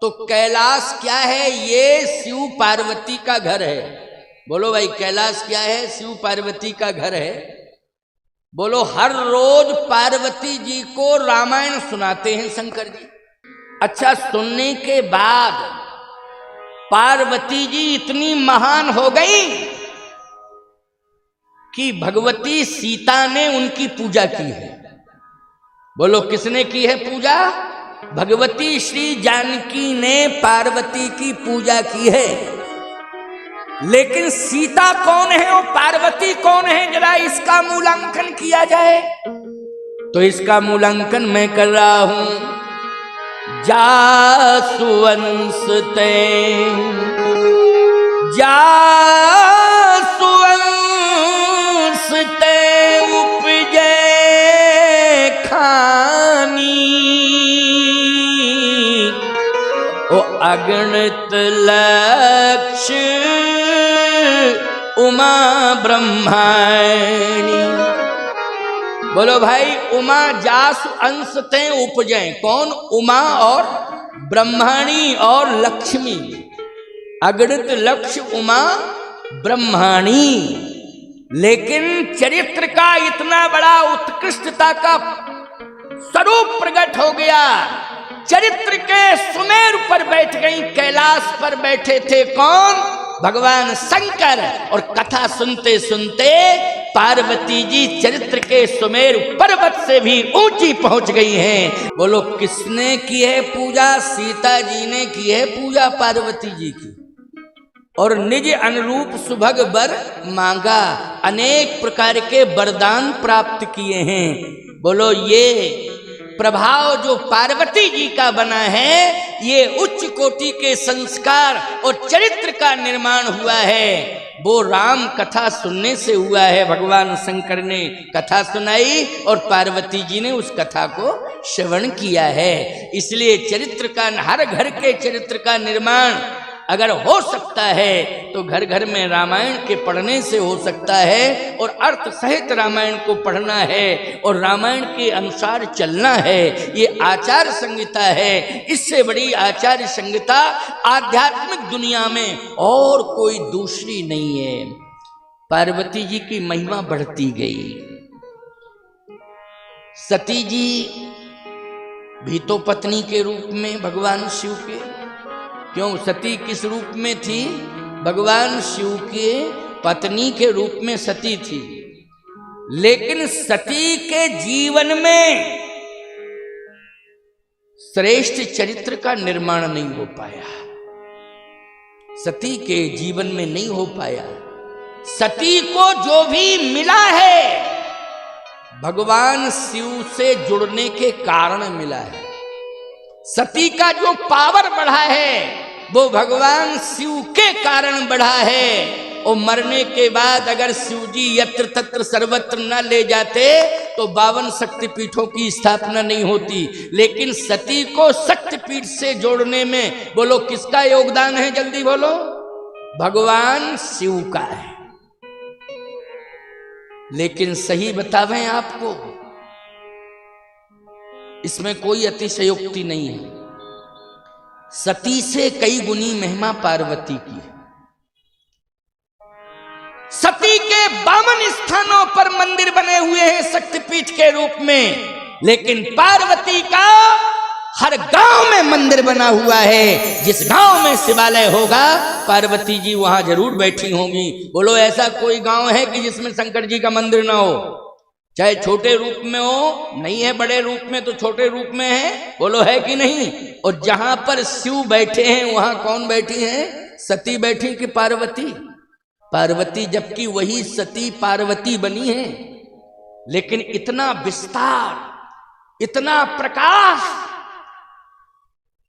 तो कैलाश क्या है? ये शिव पार्वती का घर है। बोलो भाई, कैलाश क्या है? शिव पार्वती का घर है। बोलो, हर रोज पार्वती जी को रामायण सुनाते हैं शंकर जी। अच्छा, सुनने के बाद पार्वती जी इतनी महान हो गई कि भगवती सीता ने उनकी पूजा की है। बोलो, किसने की है पूजा? भगवती श्री जानकी ने पार्वती की पूजा की है। लेकिन सीता कौन है और पार्वती कौन है, जरा इसका मूल्यांकन किया जाए। तो इसका मूल्यांकन मैं कर रहा हूं। जासुवंश ते उपजे खानी, ओ अगणित लक्ष्य उमा ब्रह्माणी। बोलो भाई, उमा जासु अंश ते उपजे। कौन? उमा और ब्रह्माणी और लक्ष्मी। अगणित लक्ष्य उमा ब्रह्माणी। लेकिन चरित्र का इतना बड़ा उत्कृष्टता का स्वरूप प्रकट हो गया। चरित्र के सुमेरु पर बैठ गई, कैलाश पर बैठे थे कौन? भगवान शंकर। और कथा सुनते सुनते पार्वती जी चरित्र के सुमेरु पर्वत से भी ऊंची पहुंच गई हैं। बोलो, किसने की है पूजा? सीता जी ने की है पूजा पार्वती जी की, और निज अनुरूप सुभग वर मांगा। अनेक प्रकार के वरदान प्राप्त किए हैं। बोलो, ये प्रभाव जो पार्वती जी का बना है, ये उच्च कोटि के संस्कार और चरित्र का निर्माण हुआ है। वो राम कथा सुनने से हुआ है। भगवान शंकर ने कथा सुनाई और पार्वती जी ने उस कथा को श्रवण किया है। इसलिए चरित्र का, हर घर के चरित्र का निर्माण अगर हो सकता है तो घर घर में रामायण के पढ़ने से हो सकता है, और अर्थ सहित रामायण को पढ़ना है और रामायण के अनुसार चलना है। ये आचार संहिता है। इससे बड़ी आचार संहिता आध्यात्मिक दुनिया में और कोई दूसरी नहीं है। पार्वती जी की महिमा बढ़ती गई। सती जी भी तो पत्नी के रूप में भगवान शिव के, क्यों? सती किस रूप में थी? भगवान शिव के पत्नी के रूप में सती थी। लेकिन सती के जीवन में श्रेष्ठ चरित्र का निर्माण नहीं हो पाया। सती के जीवन में नहीं हो पाया। सती को जो भी मिला है भगवान शिव से जुड़ने के कारण मिला है। सती का जो पावर बढ़ा है वो भगवान शिव के कारण बढ़ा है। और मरने के बाद अगर शिव जी यत्र तत्र सर्वत्र न ले जाते तो 52 शक्तिपीठों की स्थापना नहीं होती। लेकिन सती को शक्तिपीठ से जोड़ने में बोलो किसका योगदान है? जल्दी बोलो। भगवान शिव का है। लेकिन सही बतावें आपको, इसमें कोई अतिशयोक्ति नहीं है। सती से कई गुनी महिमा पार्वती की है। सती के 52 स्थानों पर मंदिर बने हुए हैं शक्तिपीठ के रूप में, लेकिन पार्वती का हर गांव में मंदिर बना हुआ है। जिस गांव में शिवालय होगा पार्वती जी वहां जरूर बैठी होंगी। बोलो, ऐसा कोई गांव है कि जिसमें शंकर जी का मंदिर ना हो? चाहे छोटे रूप में हो, नहीं है बड़े रूप में तो छोटे रूप में है। बोलो, है कि नहीं? और जहां पर शिव बैठे हैं वहां कौन बैठी है? सती बैठी कि पार्वती? पार्वती, जबकि वही सती पार्वती बनी है। लेकिन इतना विस्तार, इतना प्रकाश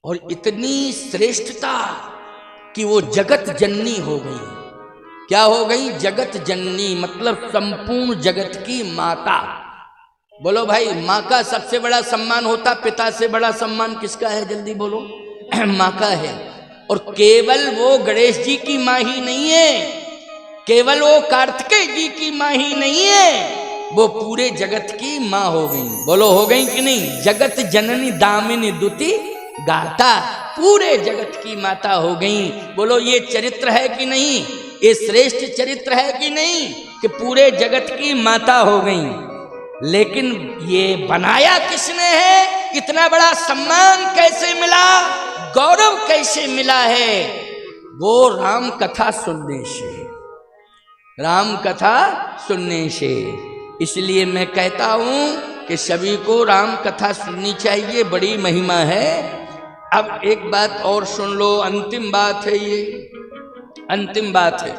और इतनी श्रेष्ठता कि वो जगत जननी हो गई। क्या हो गई? जगत जननी, मतलब संपूर्ण जगत की माता। बोलो भाई, माँ का सबसे बड़ा सम्मान होता, पिता से बड़ा सम्मान किसका है? जल्दी बोलो। माँ का है। और केवल वो गणेश जी की माँ ही नहीं है, केवल वो कार्तिकेय जी की माँ ही नहीं है, वो पूरे जगत की माँ हो गई। बोलो, हो गई कि नहीं? जगत जननी दामिनी दुति गाता पूरे जगत की माता हो गई। बोलो ये चरित्र है कि नहीं, ये श्रेष्ठ चरित्र है कि नहीं, कि पूरे जगत की माता हो गई। लेकिन ये बनाया किसने है, इतना बड़ा सम्मान कैसे मिला, गौरव कैसे मिला है, वो राम कथा सुनने से, राम कथा सुनने से। इसलिए मैं कहता हूं कि सभी को राम कथा सुननी चाहिए, बड़ी महिमा है। अब एक बात और सुन लो, अंतिम बात है ये, अंतिम बात है,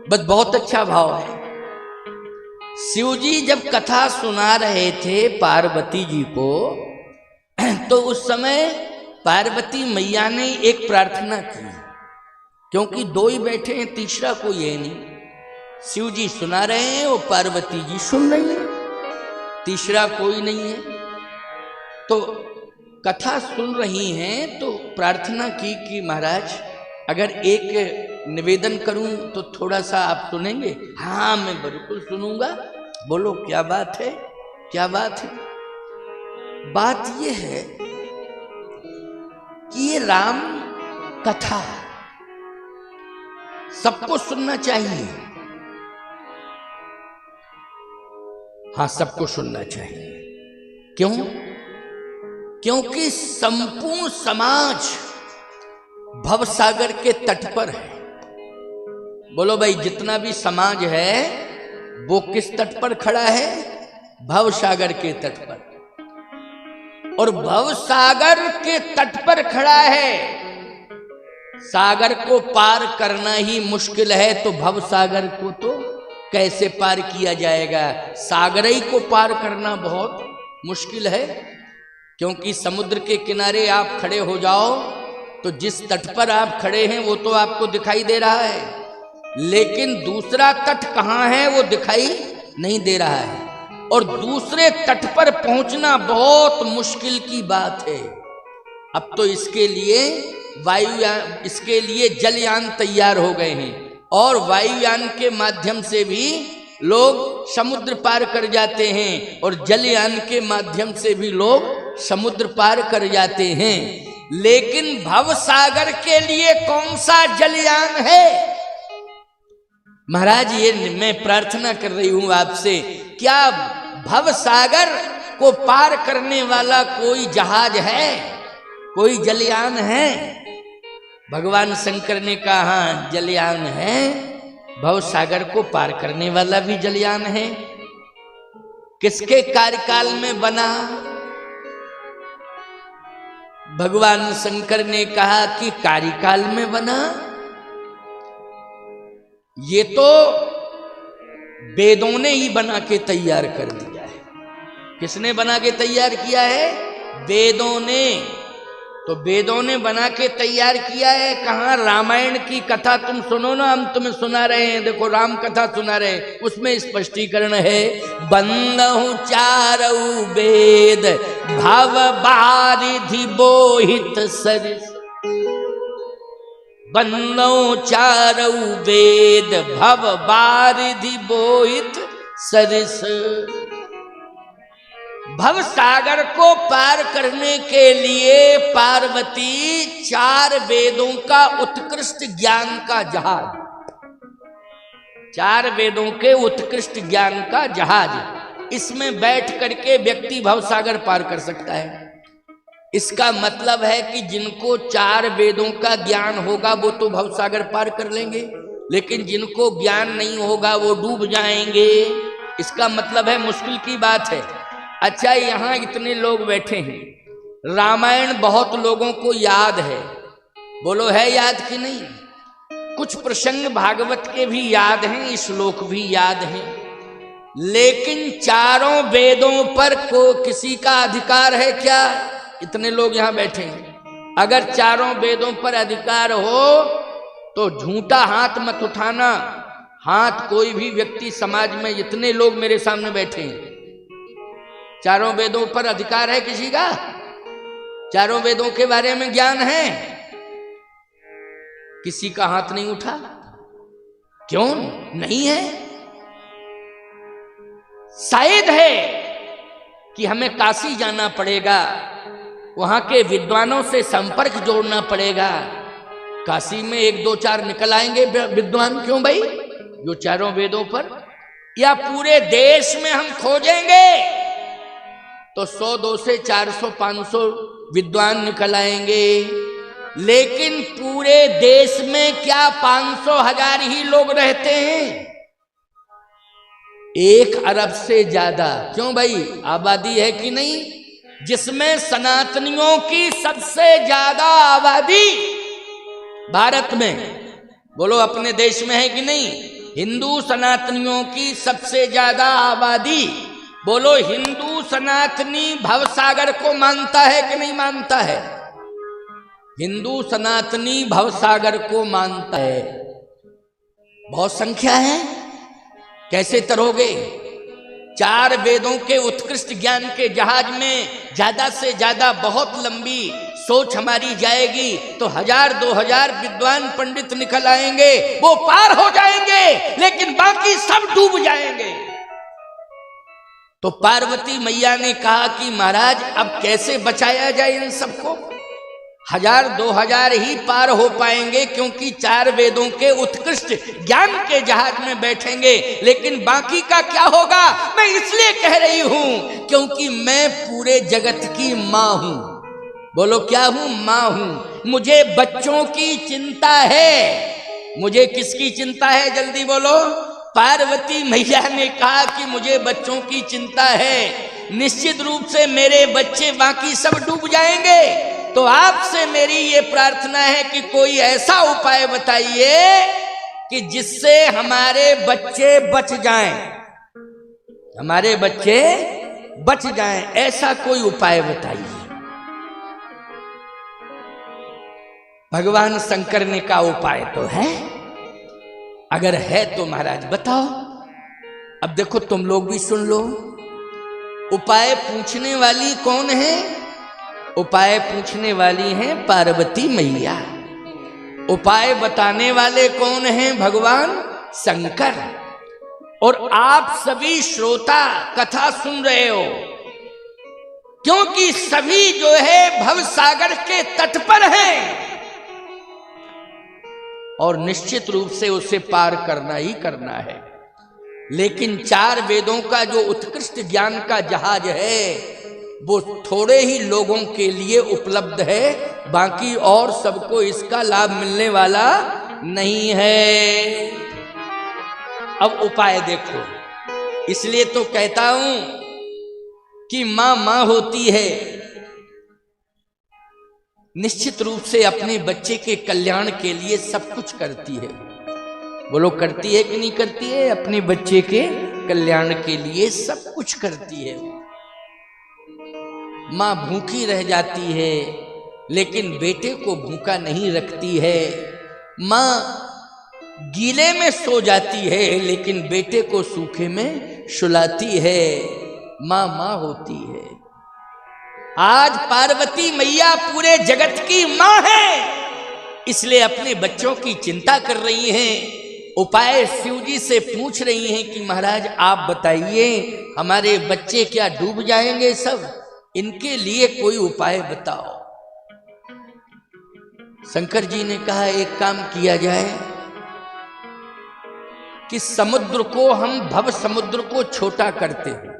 बस बहुत अच्छा भाव है। शिव जी जब कथा सुना रहे थे पार्वती जी को, तो उस समय पार्वती मैया ने एक प्रार्थना की, क्योंकि दो ही बैठे हैं, तीसरा कोई है नहीं। शिव जी सुना रहे हैं और पार्वती जी सुन रही है, तीसरा कोई नहीं है। तो कथा सुन रही हैं तो प्रार्थना की कि महाराज अगर एक निवेदन करूं तो थोड़ा सा आप सुनेंगे। हाँ मैं बिल्कुल सुनूंगा। बोलो क्या बात है, क्या बात है? बात ये है कि ये राम कथा सबको सुनना चाहिए। हाँ सबको सुनना चाहिए। क्यों? क्योंकि संपूर्ण समाज भवसागर के तट पर है। बोलो भाई, जितना भी समाज है वो किस तट पर खड़ा है? भवसागर के तट पर। और भवसागर के तट पर खड़ा है, सागर को पार करना ही मुश्किल है, तो भवसागर को तो कैसे पार किया जाएगा? सागर ही को पार करना बहुत मुश्किल है, क्योंकि समुद्र के किनारे आप खड़े हो जाओ तो जिस तट पर आप खड़े हैं वो तो आपको दिखाई दे रहा है, लेकिन दूसरा तट कहाँ है वो दिखाई नहीं दे रहा है। और दूसरे तट पर पहुंचना बहुत मुश्किल की बात है। अब तो इसके लिए वायुयान, इसके लिए जलयान तैयार हो गए हैं, और वायुयान के माध्यम से भी लोग समुद्र पार कर जाते हैं, और जलयान के माध्यम से भी लोग समुद्र पार कर जाते हैं। लेकिन भवसागर के लिए कौन सा जलयान है? महाराज ये मैं प्रार्थना कर रही हूं आपसे, क्या भवसागर को पार करने वाला कोई जहाज है, कोई जलयान है? भगवान शंकर ने कहा हाँ जलयान है, भवसागर को पार करने वाला भी जलयान है। किसके कार्यकाल में बना? भगवान शंकर ने कहा कि कार्यकाल में बना। ये तो वेदों ने ही बना के तैयार कर दिया है। किसने बना के तैयार किया है? वेदों ने। तो वेदों ने बना के तैयार किया है। कहाँ? रामायण की कथा तुम सुनो ना, हम तुम्हें सुना रहे हैं, देखो राम कथा सुना रहे हैं, उसमें स्पष्टीकरण है। बंदहु चारऊ वेद भव बारिधि बोहित सरिस, बंदहु चारऊ वेद भव बारिधि बोहित सरिस। भवसागर को पार करने के लिए पार्वती 4 वेदों का उत्कृष्ट ज्ञान का जहाज, 4 वेदों के उत्कृष्ट ज्ञान का जहाज, इसमें बैठ करके व्यक्ति भवसागर पार कर सकता है। इसका मतलब है कि जिनको 4 वेदों का ज्ञान होगा वो तो भवसागर पार कर लेंगे, लेकिन जिनको ज्ञान नहीं होगा वो डूब जाएंगे। इसका मतलब है मुश्किल की बात है। अच्छा, यहाँ इतने लोग बैठे हैं, रामायण बहुत लोगों को याद है, बोलो है याद कि नहीं? कुछ प्रसंग भागवत के भी याद हैं, श्लोक भी याद हैं, लेकिन 4 वेदों पर को किसी का अधिकार है क्या? इतने लोग यहाँ बैठे हैं। अगर 4 वेदों पर अधिकार हो तो झूठा हाथ मत उठाना। हाथ कोई भी व्यक्ति समाज में, इतने लोग मेरे सामने बैठे हैं, 4 वेदों पर अधिकार है किसी का? 4 वेदों के बारे में ज्ञान है? किसी का हाथ नहीं उठा। क्यों नहीं है? शायद है कि हमें काशी जाना पड़ेगा, वहां के विद्वानों से संपर्क जोड़ना पड़ेगा। काशी में 1 2 4 निकल आएंगे विद्वान, क्यों भाई, जो चारों वेदों पर, या पूरे देश में हम खोजेंगे तो 100 200 400 500 विद्वान निकल आएंगे। लेकिन पूरे देश में क्या 500 1000 ही लोग रहते हैं? 1 अरब से ज्यादा, क्यों भाई, आबादी है कि नहीं, जिसमें सनातनियों की सबसे ज्यादा आबादी भारत में, बोलो अपने देश में है कि नहीं? हिंदू सनातनियों की सबसे ज्यादा आबादी, बोलो हिंदू सनातनी भवसागर को मानता है कि नहीं मानता है? हिंदू सनातनी भवसागर को मानता है। बहुत संख्या है, कैसे तरोगे? 4 वेदों के उत्कृष्ट ज्ञान के जहाज में ज्यादा से ज्यादा बहुत लंबी सोच हमारी जाएगी तो 1000 2000 विद्वान पंडित निकल आएंगे, वो पार हो जाएंगे, लेकिन बाकी सब डूब जाएंगे। तो पार्वती मैया ने कहा कि महाराज अब कैसे बचाया जाए इन सबको? 1000 2000 ही पार हो पाएंगे, क्योंकि 4 वेदों के उत्कृष्ट ज्ञान के जहाज में बैठेंगे, लेकिन बाकी का क्या होगा? मैं इसलिए कह रही हूं क्योंकि मैं पूरे जगत की मां हूं। बोलो क्या हूं? मां हूं। मुझे बच्चों की चिंता है। मुझे किसकी चिंता है? जल्दी बोलो। पार्वती मैया ने कहा कि मुझे बच्चों की चिंता है। निश्चित रूप से मेरे बच्चे बाकी सब डूब जाएंगे, तो आपसे मेरी ये प्रार्थना है कि कोई ऐसा उपाय बताइए कि जिससे हमारे बच्चे बच जाएं, हमारे बच्चे बच जाएं, ऐसा कोई उपाय बताइए। भगवान शंकर ने कहा उपाय तो है, अगर है तो महाराज बताओ। अब देखो तुम लोग भी सुन लो, उपाय पूछने वाली कौन है? उपाय पूछने वाली हैं पार्वती मैया। उपाय बताने वाले कौन हैं? भगवान शंकर। और आप सभी श्रोता कथा सुन रहे हो, क्योंकि सभी जो है भवसागर के तट पर हैं और निश्चित रूप से उसे पार करना ही करना है। लेकिन 4 वेदों का जो उत्कृष्ट ज्ञान का जहाज है वो थोड़े ही लोगों के लिए उपलब्ध है, बाकी और सबको इसका लाभ मिलने वाला नहीं है। अब उपाय देखो, इसलिए तो कहता हूं कि मां मां होती है, निश्चित रूप से अपने बच्चे के कल्याण के लिए सब कुछ करती है। बोलो करती है कि नहीं करती है? अपने बच्चे के कल्याण के लिए सब कुछ करती है। मां भूखी रह जाती है लेकिन बेटे को भूखा नहीं रखती है। मां गीले में सो जाती है लेकिन बेटे को सूखे में सुलाती है। मां मां होती है। आज पार्वती मैया पूरे जगत की मां है, इसलिए अपने बच्चों की चिंता कर रही हैं। उपाय शिव जी से पूछ रही हैं कि महाराज आप बताइए, हमारे बच्चे क्या डूब जाएंगे सब, इनके लिए कोई उपाय बताओ। शंकर जी ने कहा एक काम किया जाए कि समुद्र को हम भव समुद्र को छोटा करते हैं।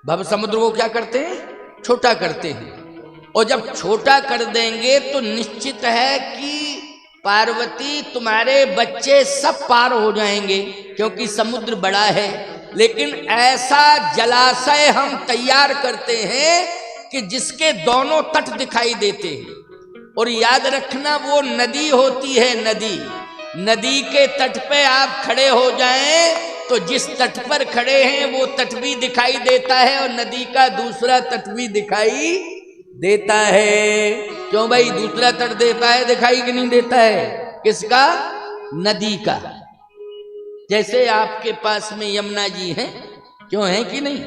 भव समुद्र को क्या करते हैं? छोटा करते हैं। और जब छोटा कर देंगे तो निश्चित है कि पार्वती तुम्हारे बच्चे सब पार हो जाएंगे, क्योंकि समुद्र बड़ा है। लेकिन ऐसा जलाशय हम तैयार करते हैं कि जिसके दोनों तट दिखाई देते हैं। और याद रखना वो नदी होती है, नदी। नदी के तट पे आप खड़े हो जाएं तो जिस तट पर खड़े हैं वो तट भी दिखाई देता है और नदी का दूसरा तट भी दिखाई देता है। क्यों भाई? दूसरा तट देता है, दिखाई कि नहीं देता है? किसका? नदी का। जैसे आपके पास में यमुना जी हैं, क्यों है कि नहीं?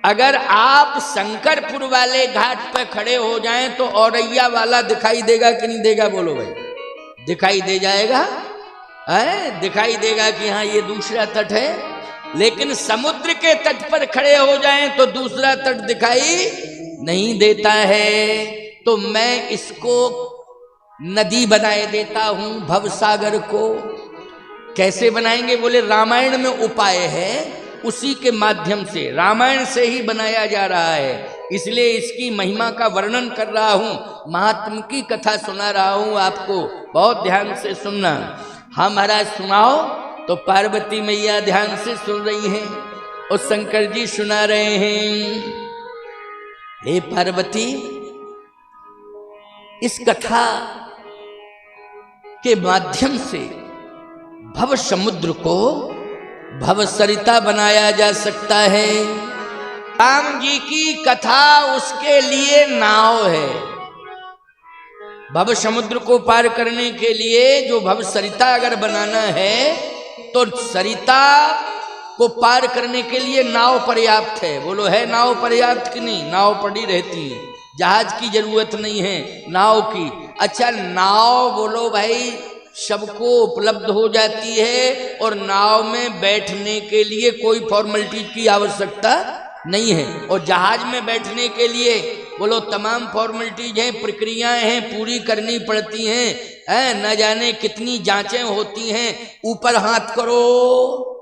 अगर आप शंकरपुर वाले घाट पर खड़े हो जाएं तो औरैया वाला दिखाई देगा कि नहीं देगा? बोलो भाई। दिखाई दे जाएगा, है? दिखाई देगा कि हाँ ये दूसरा तट है। लेकिन समुद्र के तट पर खड़े हो जाएं तो दूसरा तट दिखाई नहीं देता है तो मैं इसको नदी बनाए देता हूं, भवसागर को। कैसे बनाएंगे? बोले रामायण में उपाय है, उसी के माध्यम से, रामायण से ही बनाया जा रहा है, इसलिए इसकी महिमा का वर्णन कर रहा हूं, महात्म की कथा सुना रहा हूं आपको। बहुत ध्यान से सुनना। हाँ महाराज सुनाओ। तो पार्वती मैया ध्यान से सुन रही हैं और शंकर जी सुना रहे हैं। हे पार्वती, इस कथा के माध्यम से भव समुद्र को भव सरिता बनाया जा सकता है। राम जी की कथा उसके लिए नाव है। भव समुद्र को पार करने के लिए जो भव सरिता अगर बनाना है तो सरिता को पार करने के लिए नाव पर्याप्त है। बोलो है नाव पर्याप्त कि नहीं? नाव पड़ी रहती है, जहाज की जरूरत नहीं है, नाव की। अच्छा नाव बोलो भाई सबको उपलब्ध हो जाती है और नाव में बैठने के लिए कोई फॉर्मेलिटी की आवश्यकता नहीं है। और जहाज में बैठने के लिए बोलो तमाम फॉर्मेलिटीज हैं, प्रक्रियाएं हैं, पूरी करनी पड़ती हैं, न जाने कितनी जांचें होती हैं। ऊपर हाथ करो,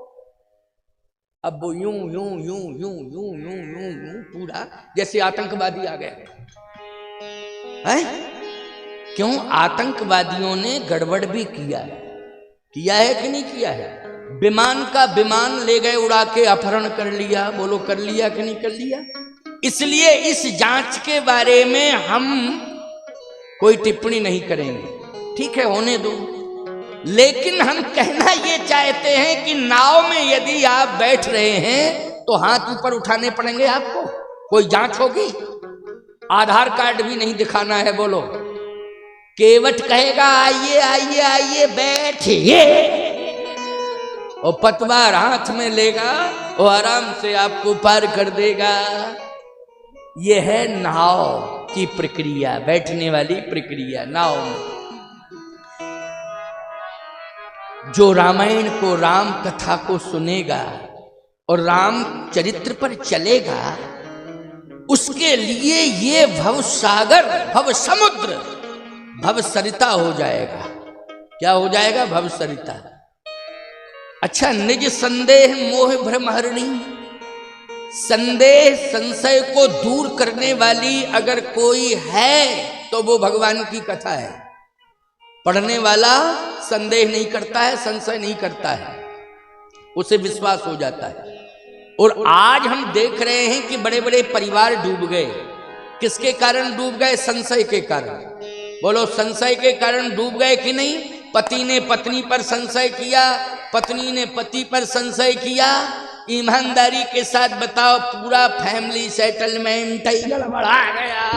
अब वो यूं यूं यूं यूं यूं यूं यूं यूं पूरा जैसे आतंकवादी आ गए हैं। क्यों? आतंकवादियों ने गड़बड़ भी किया है कि नहीं किया है? विमान का विमान ले गए उड़ा के, अपहरण कर लिया। बोलो कर लिया कि नहीं कर लिया? इसलिए इस जांच के बारे में हम कोई टिप्पणी नहीं करेंगे, ठीक है, होने दो। लेकिन हम कहना ये चाहते हैं कि नाव में यदि आप बैठ रहे हैं तो हाथ ऊपर उठाने पड़ेंगे आपको। कोई जांच होगी? आधार कार्ड भी नहीं दिखाना है। बोलो केवट कहेगा आइए आइए आइए बैठिए, और पतवार हाथ में लेगा और आराम से आपको पार कर देगा। यह है नाव की प्रक्रिया, बैठने वाली प्रक्रिया नाव में। जो रामायण को, राम कथा को सुनेगा और राम चरित्र पर चलेगा, उसके लिए ये भव सागर, भव समुद्र, भव सरिता हो जाएगा। क्या हो जाएगा? भव सरिता। अच्छा, निज संदेह मोह भ्रम हरणी, संदेह संशय को दूर करने वाली अगर कोई है तो वो भगवान की कथा है। पढ़ने वाला संदेह नहीं करता है, संशय नहीं करता है, उसे विश्वास हो जाता है। और आज हम देख रहे हैं कि बड़े बड़े परिवार डूब गए। किसके कारण डूब गए? संशय के कारण। बोलो संशय के कारण डूब गए कि नहीं? पति ने पत्नी पर संशय किया, पत्नी ने पति पर संशय किया। ईमानदारी के साथ बताओ, पूरा फैमिली सेटलमेंट ही गड़बड़ा गया,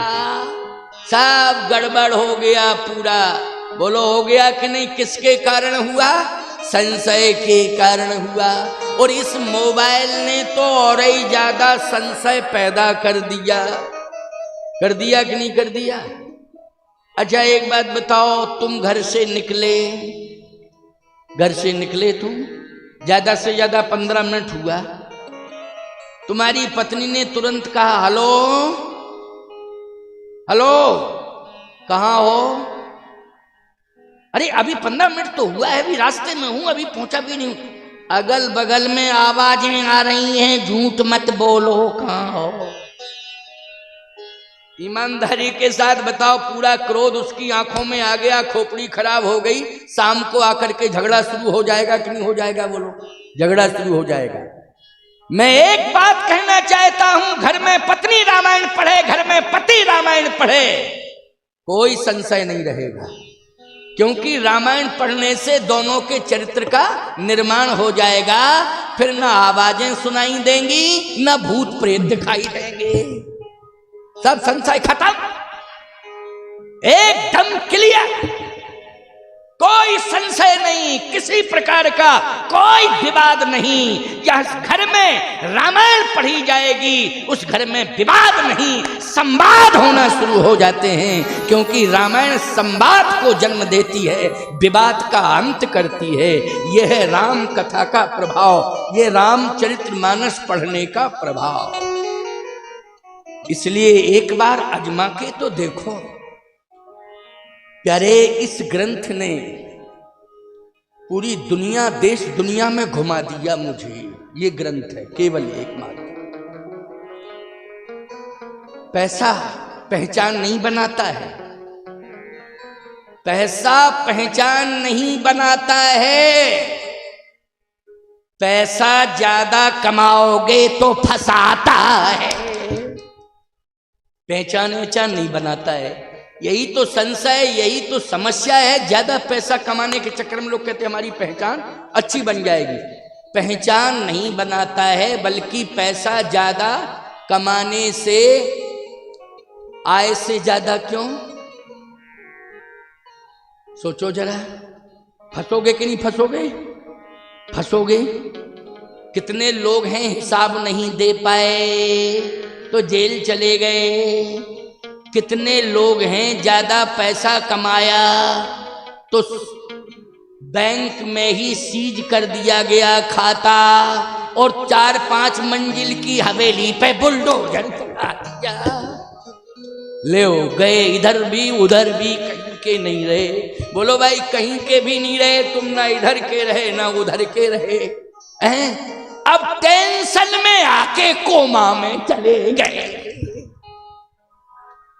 सब गड़बड़ हो गया पूरा। बोलो हो गया कि नहीं? किसके कारण हुआ? संशय के कारण हुआ। और इस मोबाइल ने तो और ही ज्यादा संशय पैदा कर दिया कि नहीं कर दिया? अच्छा एक बात बताओ, तुम घर से निकले तुम, ज्यादा से ज्यादा 15 मिनट हुआ, तुम्हारी पत्नी ने तुरंत कहा हेलो हेलो कहाँ हो? अरे अभी 15 मिनट तो हुआ है, अभी रास्ते में हूं, अभी पहुंचा भी नहीं हूं। अगल बगल में आवाजें आ रही हैं, झूठ मत बोलो, कहाँ हो? ईमानदारी के साथ बताओ, पूरा क्रोध उसकी आंखों में आ गया, खोपड़ी खराब हो गई। शाम को आकर के झगड़ा शुरू हो जाएगा कि नहीं हो जाएगा? बोलो झगड़ा शुरू हो जाएगा। मैं एक बात कहना चाहता हूं, घर में पत्नी रामायण पढ़े, घर में पति रामायण पढ़े, कोई संशय नहीं रहेगा। क्योंकि रामायण पढ़ने से दोनों के चरित्र का निर्माण हो जाएगा। फिर ना आवाजें सुनाई देंगी, ना भूत प्रेत दिखाई देंगे, सब संशय खत्म, एकदम क्लियर, कोई संशय नहीं, किसी प्रकार का कोई विवाद नहीं। जिस घर में रामायण पढ़ी जाएगी उस घर में विवाद नहीं, संवाद होना शुरू हो जाते हैं। क्योंकि रामायण संवाद को जन्म देती है, विवाद का अंत करती है। यह है राम कथा का प्रभाव, यह रामचरितमानस पढ़ने का प्रभाव। इसलिए एक बार आजमा के तो देखो। प्यारे, इस ग्रंथ ने पूरी दुनिया, देश दुनिया में घुमा दिया मुझे। ये ग्रंथ है केवल एकमात्र। पैसा पहचान नहीं बनाता है, पैसा पहचान नहीं बनाता है। पैसा ज्यादा कमाओगे तो फंसाता है, पहचान नहीं बनाता है। यही तो संशय, यही तो समस्या है। ज्यादा पैसा कमाने के चक्कर में लोग कहते हैं हमारी पहचान अच्छी बन जाएगी। पहचान नहीं बनाता है, बल्कि पैसा ज्यादा कमाने से, आय से ज्यादा क्यों? सोचो जरा, फंसोगे कि नहीं फंसोगे? फंसोगे। कितने लोग हैं हिसाब नहीं दे पाए तो जेल चले गए। कितने लोग हैं ज्यादा पैसा कमाया तो बैंक में ही सीज कर दिया गया खाता, और 4-5 मंजिल की हवेली पे बुलडोजर चला दिया। ले गए इधर भी उधर भी, कहीं के नहीं रहे। बोलो भाई, कहीं के भी नहीं रहे तुम, ना इधर के रहे ना उधर के रहे हैं। अब टेंशन में आके कोमा में चले गए,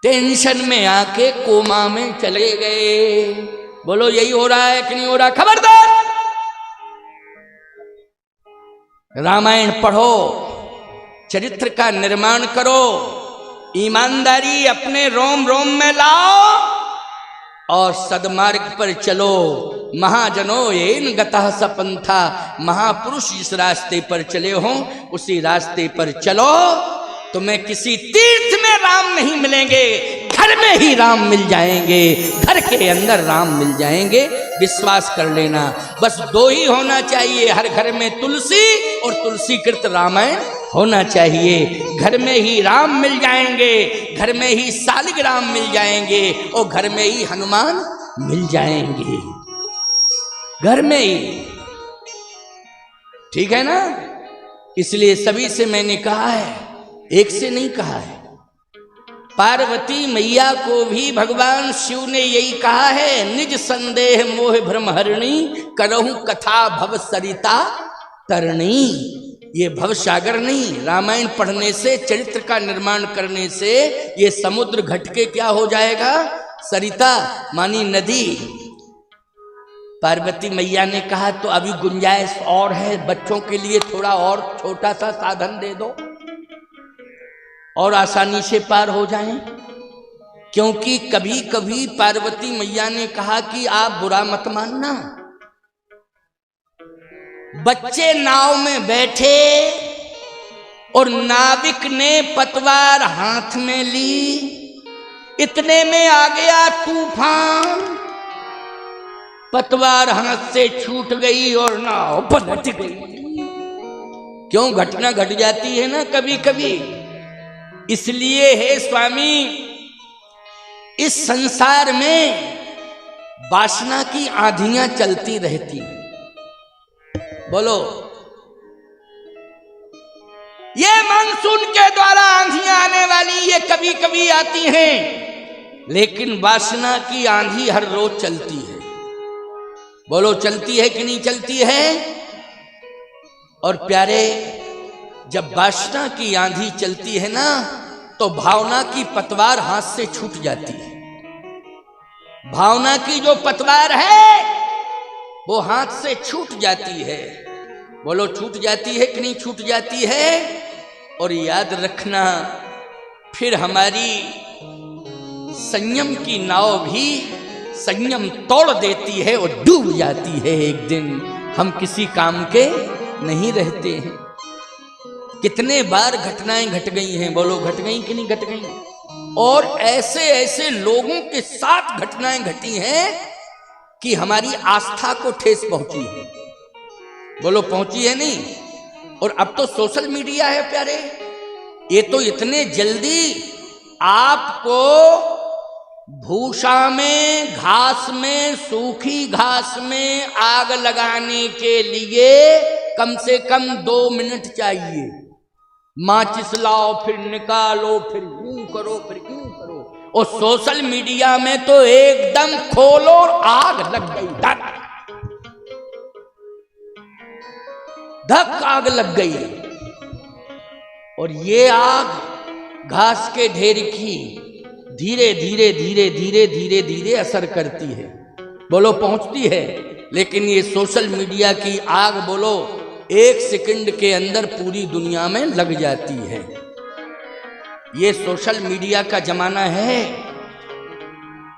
टेंशन में आके कोमा में चले गए। बोलो यही हो रहा है कि नहीं हो रहा? खबरदार, रामायण पढ़ो, चरित्र का निर्माण करो, ईमानदारी अपने रोम रोम में लाओ और सदमार्ग पर चलो। महाजनों येन गतः सपंथा, महापुरुष जिस रास्ते पर चले हों उसी रास्ते पर चलो। तुम्हें किसी तीर्थ में राम नहीं मिलेंगे, घर में ही राम मिल जाएंगे, घर के अंदर राम मिल जाएंगे। विश्वास कर लेना। बस 2 ही होना चाहिए हर घर में, तुलसी और तुलसीकृत रामायण होना चाहिए। घर में ही राम मिल जाएंगे, घर में ही शालिग्राम मिल जाएंगे, और घर में ही हनुमान मिल जाएंगे, घर में ही। ठीक है ना? इसलिए सभी से मैंने कहा है, एक से नहीं कहा है। पार्वती मैया को भी भगवान शिव ने यही कहा है, निज संदेह मोह भ्रम हरणी, करहु कथा भव सरिता तरणी। ये भव सागर नहीं, रामायण पढ़ने से, चरित्र का निर्माण करने से ये समुद्र घट के क्या हो जाएगा? सरिता मानी नदी। पार्वती मैया ने कहा तो अभी गुंजाइश और है, बच्चों के लिए थोड़ा और छोटा सा साधन दे दो और आसानी से पार हो जाएं। क्योंकि कभी कभी पार्वती मैया ने कहा कि आप बुरा मत मानना, बच्चे नाव में बैठे और नाविक ने पतवार हाथ में ली, इतने में आ गया तूफान, पतवार हाथ से छूट गई और नाव पलट गई। क्यों? घटना घट जाती है ना कभी कभी। इसलिए हे स्वामी, इस संसार में वासना की आंधियां चलती रहती। बोलो, ये मानसून के द्वारा आंधियां आने वाली, ये कभी कभी आती हैं, लेकिन वासना की आंधी हर रोज चलती है। बोलो, चलती है कि नहीं चलती है? और प्यारे, जब वासना की आंधी चलती है ना, तो भावना की पतवार हाथ से छूट जाती है। भावना की जो पतवार है वो हाथ से छूट जाती है। बोलो, छूट जाती है कि नहीं छूट जाती है? और याद रखना, फिर हमारी संयम की नाव भी संयम तोड़ देती है और डूब जाती है। एक दिन हम किसी काम के नहीं रहते हैं। कितने बार घटनाएं घट गई हैं। बोलो, घट गई कि नहीं घट गई? और ऐसे ऐसे लोगों के साथ घटनाएं घटी हैं कि हमारी आस्था को ठेस पहुंची है। बोलो, पहुंची है नहीं? और अब तो सोशल मीडिया है प्यारे, ये तो इतने जल्दी आपको भूसा में, घास में, सूखी घास में आग लगाने के लिए कम से कम 2 मिनट चाहिए। माचिस लाओ फिर निकालो फिर यूं करो फिर यूं करो। और सोशल मीडिया में तो एकदम खोलो और आग लग गई, धक धक आग लग गई। और ये आग घास के ढेर की धीरे धीरे धीरे धीरे धीरे धीरे असर करती है, बोलो पहुंचती है। लेकिन ये सोशल मीडिया की आग बोलो 1 सेकंड के अंदर पूरी दुनिया में लग जाती है। ये सोशल मीडिया का जमाना है,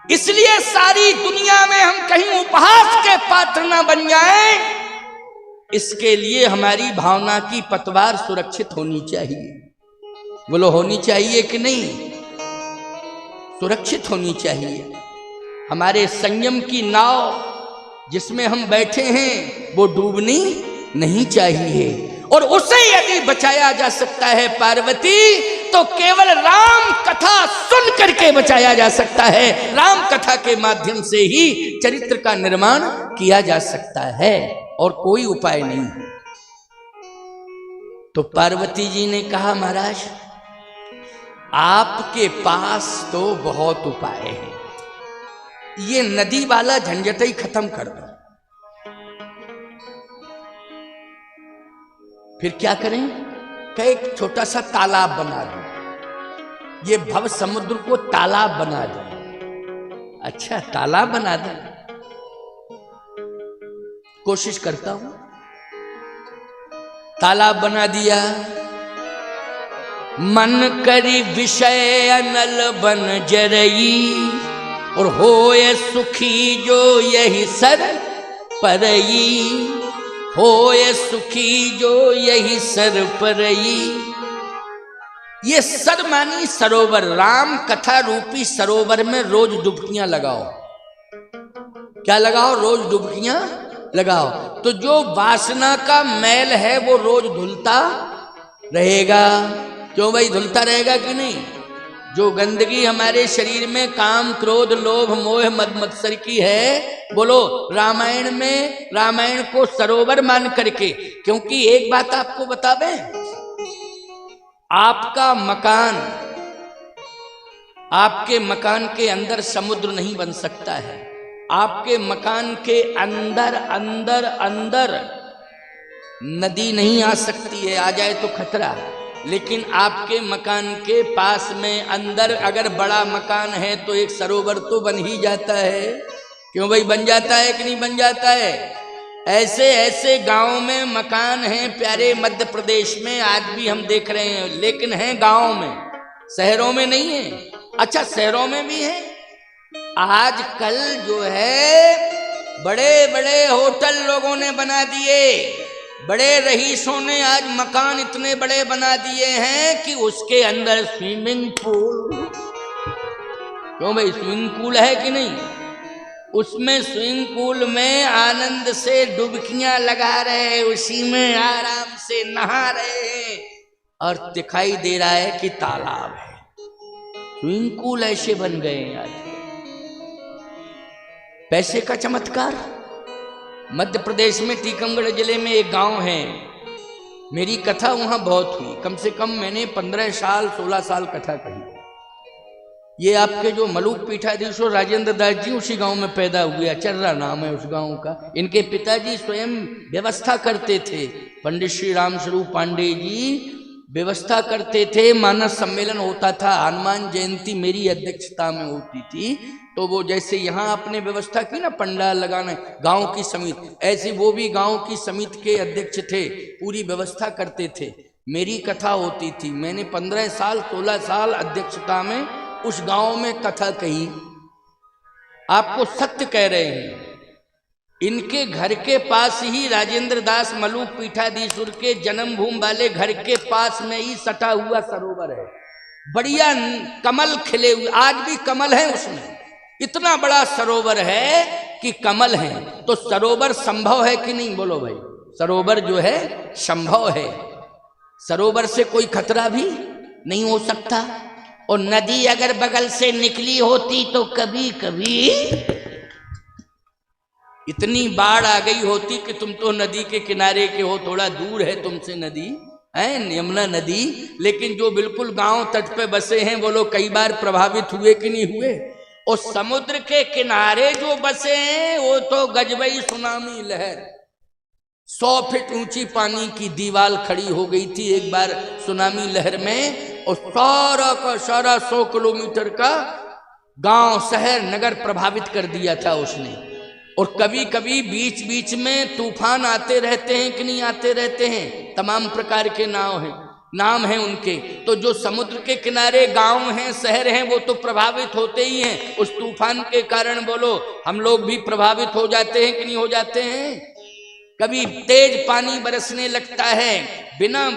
इसलिए सारी दुनिया में हम कहीं उपहास के पात्र ना बन जाएं। इसके लिए हमारी भावना की पतवार सुरक्षित होनी चाहिए, बोलो होनी चाहिए कि नहीं? सुरक्षित होनी चाहिए। हमारे संयम की नाव जिसमें हम बैठे हैं वो डूबनी नहीं चाहिए। और उसे यदि बचाया जा सकता है पार्वती, तो केवल राम कथा सुन करके बचाया जा सकता है। राम कथा के माध्यम से ही चरित्र का निर्माण किया जा सकता है, और कोई उपाय नहीं। तो पार्वती जी ने कहा महाराज आपके पास तो बहुत उपाय है, ये नदी वाला झंझट ही खत्म कर दो। फिर क्या करें? क्या एक छोटा सा तालाब बना दो, ये भव समुद्र को तालाब बना दो। अच्छा तालाब बना दो, कोशिश करता हूं। तालाब बना दिया, मन करी विषय अनल बन जरई, और होए सुखी जो यही सर परई, होए सुखी जो यही सर परई। ये सर मानी सरोवर, राम कथा रूपी सरोवर में रोज डुबकियां लगाओ। क्या लगाओ? रोज डुबकियां लगाओ। तो जो वासना का मैल है वो रोज धुलता रहेगा। क्यों भाई? धुलता रहेगा कि नहीं? जो गंदगी हमारे शरीर में काम क्रोध लोभ मोह मद मत्सर की है, बोलो रामायण में रामायण को सरोवर मान करके। क्योंकि एक बात आपको बता दें, आपका मकान, आपके मकान के अंदर समुद्र नहीं बन सकता है। आपके मकान के अंदर अंदर अंदर नदी नहीं आ सकती है, आ जाए तो खतरा। लेकिन आपके मकान के पास में अंदर अगर बड़ा मकान है तो एक सरोवर तो बन ही जाता है। क्यों भाई? बन जाता है कि नहीं बन जाता है? ऐसे ऐसे गांव में मकान हैं प्यारे, मध्य प्रदेश में आज भी हम देख रहे हैं, लेकिन हैं गांव में, शहरों में नहीं है। अच्छा शहरों में भी है। आजकल जो है बड़े बड़े होटल लोगों ने बना दिए, बड़े रईसों ने आज मकान इतने बड़े बना दिए हैं कि उसके अंदर स्विमिंग पूल। क्यों भाई? स्विमिंग पूल है कि नहीं? उसमें स्विमिंग पूल में आनंद से डुबकियां लगा रहे हैं, उसी में आराम से नहा रहे हैं, और दिखाई दे रहा है कि तालाब है। स्विमिंग पूल ऐसे बन गए हैं आज। पैसे का चमत्कार। मध्य प्रदेश में टीकमगढ़ जिले में एक गांव है, मेरी कथा वहां बहुत हुई। कम से कम मैंने 15 साल 16 साल कथा कही। ये आपके जो मलूक पीठाधीश और राजेंद्र दास जी उसी गांव में पैदा हुए, अचर्रा नाम है उस गांव का। इनके पिताजी स्वयं व्यवस्था करते थे, पंडित श्री राम स्वरूप पांडे जी व्यवस्था करते थे। मानस सम्मेलन होता था, हनुमान जयंती मेरी अध्यक्षता में होती थी। तो वो जैसे यहाँ आपने व्यवस्था की ना पंडाल लगाने गांव की समिति, ऐसे वो भी गांव की समिति के अध्यक्ष थे, पूरी व्यवस्था करते थे। मेरी कथा होती थी, मैंने 15 साल 16 साल अध्यक्षता में उस गांव में कथा कही। आपको सत्य कह रहे हैं, इनके घर के पास ही राजेंद्र दास मलूक पीठाधीश्वर के जन्मभूमि वाले घर के पास में ही सटा हुआ सरोवर है। बढ़िया कमल खिले हुए, आज भी कमल है उसमें। इतना बड़ा सरोवर है कि कमल है। तो सरोवर संभव है कि नहीं? बोलो भाई, सरोवर जो है संभव है। सरोवर से कोई खतरा भी नहीं हो सकता। और नदी अगर बगल से निकली होती तो कभी कभी इतनी बाढ़ आ गई होती कि तुम तो नदी के किनारे के हो, थोड़ा दूर है तुमसे नदी, है यमुना नदी, लेकिन जो बिल्कुल गांव तट पे बसे हैं वो लोग कई बार प्रभावित हुए कि नहीं हुए? और समुद्र के किनारे जो बसे हैं वो तो गजबई सुनामी लहर, 100 फीट ऊंची पानी की दीवार खड़ी हो गई थी एक बार सुनामी लहर में, और सारा का सारा 100 किलोमीटर का गांव शहर नगर प्रभावित कर दिया था उसने। और कभी कभी बीच बीच में तूफान आते रहते हैं कि नहीं आते रहते हैं, तमाम प्रकार के नाम हैं उनके। तो जो समुद्र के किनारे गांव हैं शहर हैं वो तो प्रभावित होते ही हैं, उस तूफान के कारण बोलो हम लोग भी प्रभावित हो जाते हैं कि नहीं हो जाते हैं? कभी तेज पानी बरसने लगता है, बिना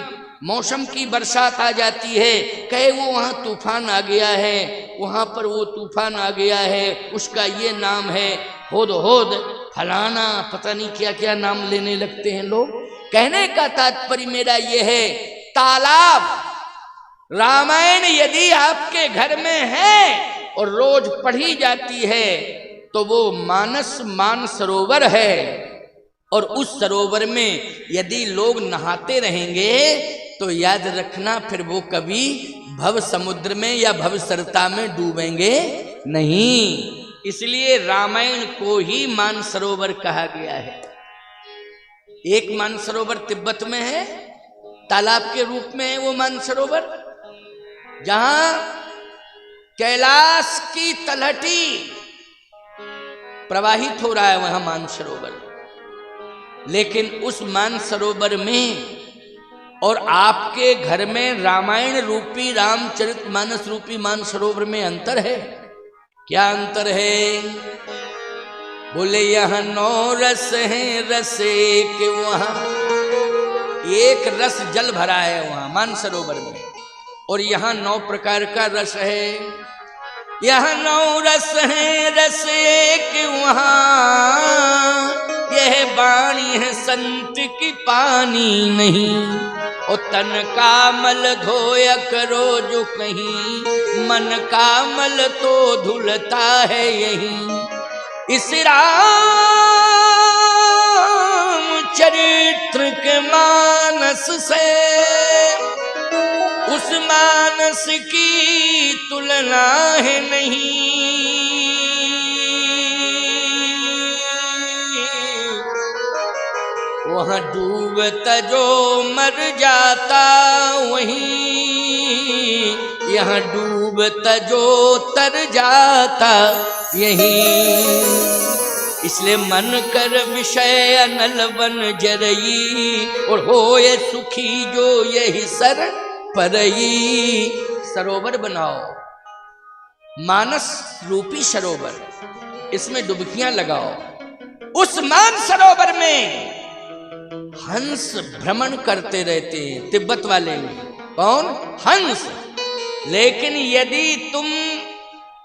मौसम की बरसात आ जाती है, कहे वो वहाँ तूफान आ गया है, वहाँ पर वो तूफान आ गया है, उसका ये नाम है होद होद फलाना, पता नहीं क्या क्या नाम लेने लगते हैं लोग। कहने का तात्पर्य मेरा ये है, तालाब रामायण यदि आपके घर में है और रोज पढ़ी जाती है तो वो मानस मानसरोवर है, और उस सरोवर में यदि लोग नहाते रहेंगे तो याद रखना फिर वो कभी भव समुद्र में या भव सरता में डूबेंगे नहीं। इसलिए रामायण को ही मानसरोवर कहा गया है। एक मानसरोवर तिब्बत में है, तालाब के रूप में है वो मानसरोवर, जहां कैलाश की तलहटी प्रवाहित हो रहा है वहां मानसरोवर। लेकिन उस मानसरोवर में और आपके घर में रामायण रूपी रामचरितमानस रूपी मानसरोवर में अंतर है। क्या अंतर है? बोले यहाँ 9 रस हैं, रस एक वहां, एक रस जल भरा है वहां मानसरोवर में, और यहाँ 9 प्रकार का रस है। यहाँ 9 रस हैं, रस एक वहां, यह बाणी है संत की पानी नहीं। और तन का मल धोया करो जो कहीं, मन का मल तो धुलता है यही। इस राम चरित्र के मानस से उस मानस की तुलना है नहीं। वहाँ डूबता जो मर जाता वहीं, यहाँ डूबता जो तर जाता यहीं। इसलिए मन कर विषय अनल बन जरई, और होए सुखी जो यही सर परई। सरोवर बनाओ, मानस रूपी सरोवर, इसमें डुबकियां लगाओ। उस मान सरोवर में हंस भ्रमण करते रहते हैं, तिब्बत वाले में। कौन? हंस। लेकिन यदि तुम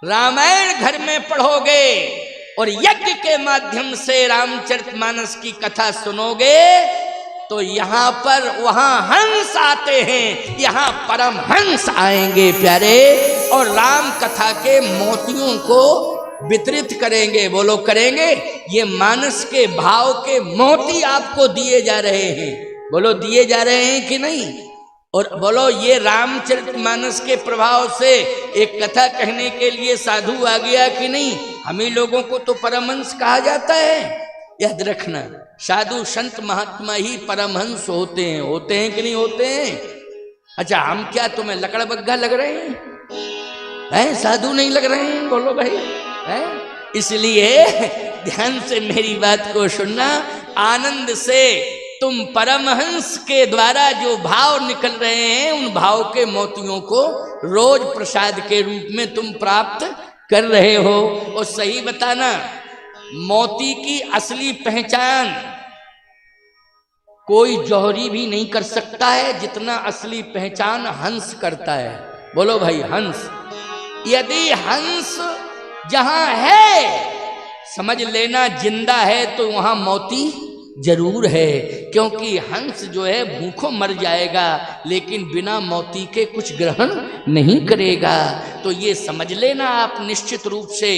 रामायण घर में पढ़ोगे और यज्ञ के माध्यम से रामचरितमानस की कथा सुनोगे तो यहाँ पर वहां हंस आते हैं, यहाँ परम हंस आएंगे प्यारे, और राम कथा के मोतियों को वितरित करेंगे। बोलो करेंगे। ये मानस के भाव के मोती आपको दिए जा रहे हैं। बोलो दिए जा रहे हैं कि नहीं? और बोलो ये रामचरितमानस के प्रभाव से एक कथा कहने के लिए साधु आ गया कि नहीं? हम ही लोगों को तो परमहंस कहा जाता है। याद रखना, साधु संत महात्मा ही परमहंस होते हैं कि नहीं होते हैं? अच्छा, हम क्या तुम्हें लकड़ बग्गा लग रहे हैं? साधु नहीं लग रहे हैं? बोलो भाई है? इसलिए ध्यान से मेरी बात को सुनना, आनंद से तुम परमहंस के द्वारा जो भाव निकल रहे हैं उन भाव के मोतियों को रोज प्रसाद के रूप में तुम प्राप्त कर रहे हो। और सही बताना, मोती की असली पहचान कोई जौहरी भी नहीं कर सकता है जितना असली पहचान हंस करता है। बोलो भाई, हंस। यदि हंस जहां है समझ लेना जिंदा है तो वहां मोती जरूर है, क्योंकि हंस जो है भूखों मर जाएगा लेकिन बिना मोती के कुछ ग्रहण नहीं करेगा। तो ये समझ लेना आप निश्चित रूप से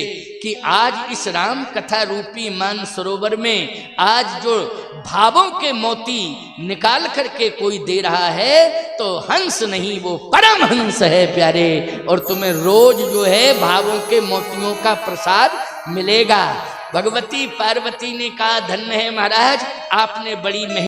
कि आज इस राम कथा रूपी मान सरोवर में आज जो भावों के मोती निकाल करके कोई दे रहा है तो हंस नहीं, वो परम हंस है प्यारे। और तुम्हें रोज जो है भावों के मोतियों का प्रसाद मिलेगा। भगवती पार्वती ने कहा धन्य है महाराज, आपने बड़ी